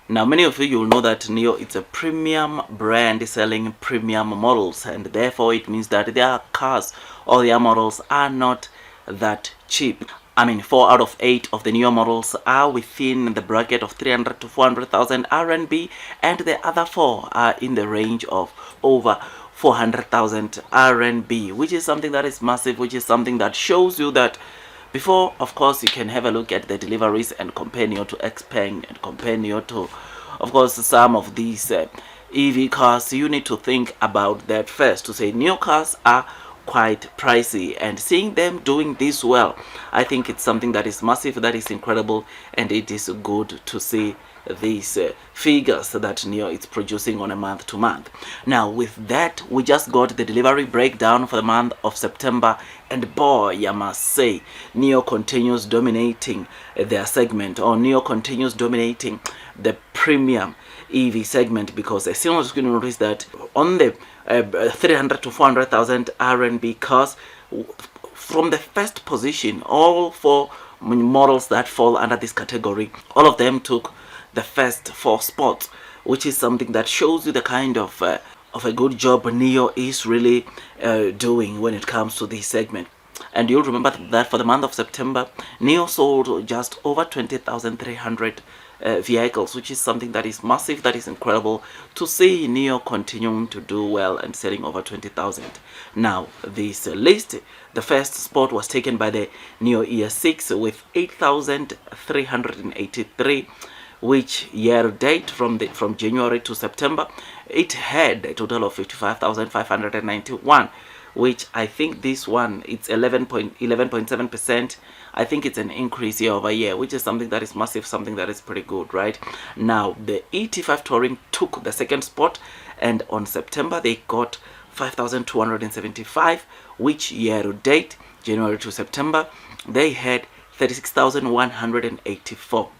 Now, many of you will know that Nio is a premium brand selling premium models, and therefore it means that their cars or their models are not that cheap. I mean, 4 out of 8 of the Nio models are within the bracket of 300 to 400,000 RMB, and the other 4 are in the range of over 400,000 RMB, which is something that is massive, which is something that shows you that before, of course, you can have a look at the deliveries and compare Nio to Xpeng and compare Nio to, of course, some of these EV cars. You need to think about that first to say Nio cars are quite pricey, and seeing them doing this well, I think it's something that is massive, that is incredible, and it is good to see these figures that Nio is producing on a month to month. Now, with that, we just got the delivery breakdown for the month of September, and boy, I must say, Nio continues dominating their segment, or Nio continues dominating the premium EV segment, because as soon as you notice that on the 300 to 400,000 RMB cars, from the first position, all 4 models that fall under this category, all of them took the first 4 spots, which is something that shows you the kind of a good job Nio is really doing when it comes to this segment. And you'll remember that for the month of September, Nio sold just over 20,300 vehicles, which is something that is massive, that is incredible to see Nio continuing to do well and selling over 20,000. Now, this list, the first spot was taken by the Nio ES6 with 8,383, which year date from January to September, it had a total of 55,591, which I think this one, it's 11.7%. I think it's an increase year over year, which is something that is massive, something that is pretty good, right? Now, the ET5 Touring took the second spot, and on September they got 5,275, which year to date, January to September, they had 36,184,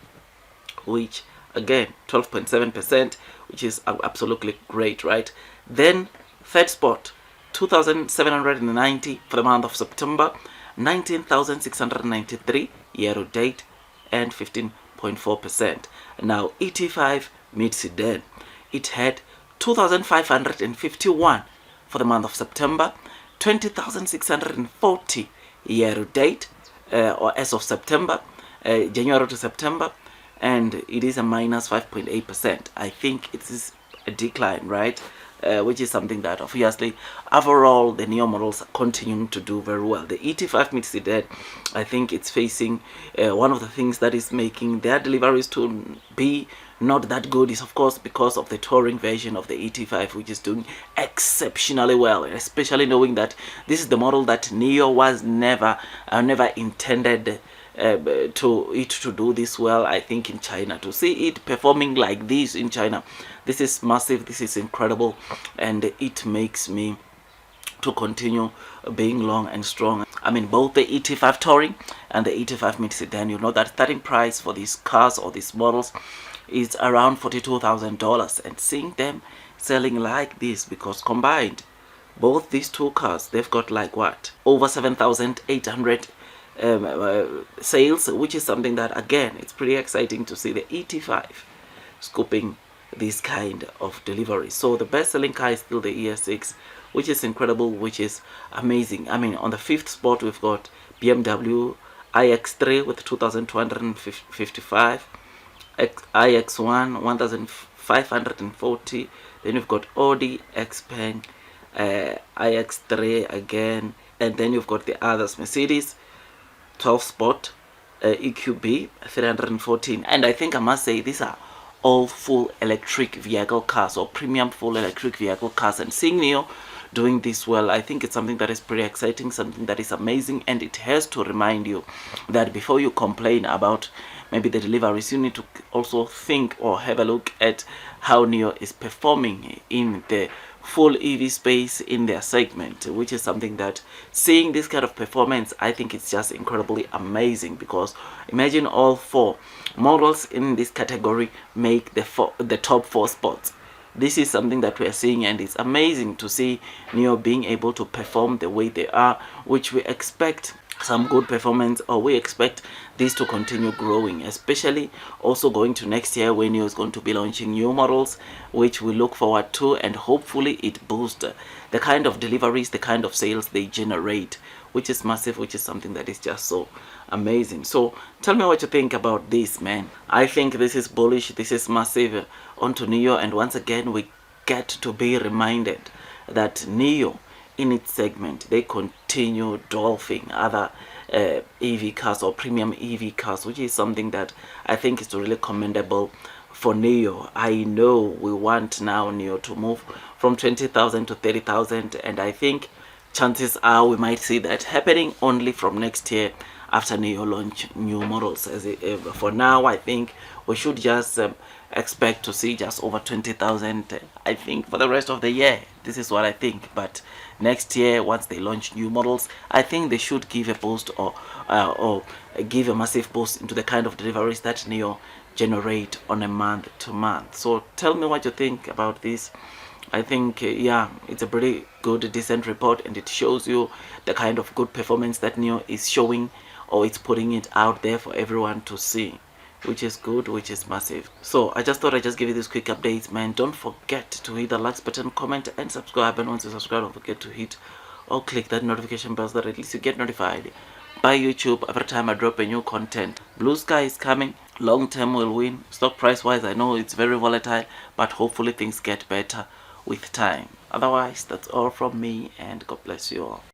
which again 12.7%, which is absolutely great, right? Then third spot, 2,790 for the month of September, 19,693 year to date, and 15.4%. Now, ET5 mid sedan, it had 2,551 for the month of September, 20,640 year to date, or as of September, January to September, and it is a minus 5.8%. I think it is a decline, right? Which is something that obviously overall the Nio models are continuing to do very well. The ET5 mid sedan, I think it's facing one of the things that is making their deliveries to be not that good is of course because of the touring version of the ET5, which is doing exceptionally well, especially knowing that this is the model that Nio was never intended to do this well. I think in China, to see it performing like this in China, this is massive, this is incredible, and it makes me to continue being long and strong. I mean, both the ET5 Touring and the ET5 mid sedan, you know that starting price for these cars or these models is around $42,000, and seeing them selling like this, because combined both these two cars, they've got like what, over 7,800 sales, which is something that again, it's pretty exciting to see the ET5 scooping this kind of delivery. So the best selling car is still the ES6, which is incredible, which is amazing. I mean, on the 5th spot we've got BMW iX3 with 2,255, iX1 1,540, then you've got Audi, Xpeng, iX3 again, and then you've got the others, Mercedes 12 spot, EQB 314, and I think I must say these are all full electric vehicle cars or premium full electric vehicle cars, and seeing Nio doing this well, I think it's something that is pretty exciting, something that is amazing, and it has to remind you that before you complain about maybe the deliveries, you need to also think or have a look at how Nio is performing in the full EV space in their segment, which is something that seeing this kind of performance, I think it's just incredibly amazing, because imagine all 4 models in this category make the top 4 spots. This is something that we are seeing, and it's amazing to see Nio being able to perform the way they are, which we expect some good performance, or we expect this to continue growing, especially also going to next year when Nio is going to be launching new models, which we look forward to, and hopefully it boosts the kind of deliveries, the kind of sales they generate, which is massive, which is something that is just so amazing. So tell me what you think about this, man. I think this is bullish, this is massive onto Nio, and once again we get to be reminded that Nio in its segment, they continue dwarfing other EV cars or premium EV cars, which is something that I think is really commendable for Nio. I know we want now Nio to move from 20,000 to 30,000, and I think chances are we might see that happening only from next year after Nio launch new models. For now, I think we should just expect to see just over 20,000. I think for the rest of the year, this is what I think. But next year, once they launch new models, I think they should give a boost or give a massive boost into the kind of deliveries that Nio generate on a month to month. So tell me what you think about this. I think yeah, it's a pretty good, decent report, and it shows you the kind of good performance that Nio is showing, or it's putting it out there for everyone to see, which is good, which is massive. So I just thought I'd just give you this quick updates, man. Don't forget to hit the like button, comment, and subscribe. And once you subscribe, don't forget to hit or click that notification bell so that at least you get notified by YouTube every time I drop a new content. Blue sky is coming. Long term will win. Stock price wise, I know it's very volatile, but hopefully things get better with time. Otherwise, that's all from me, and God bless you all.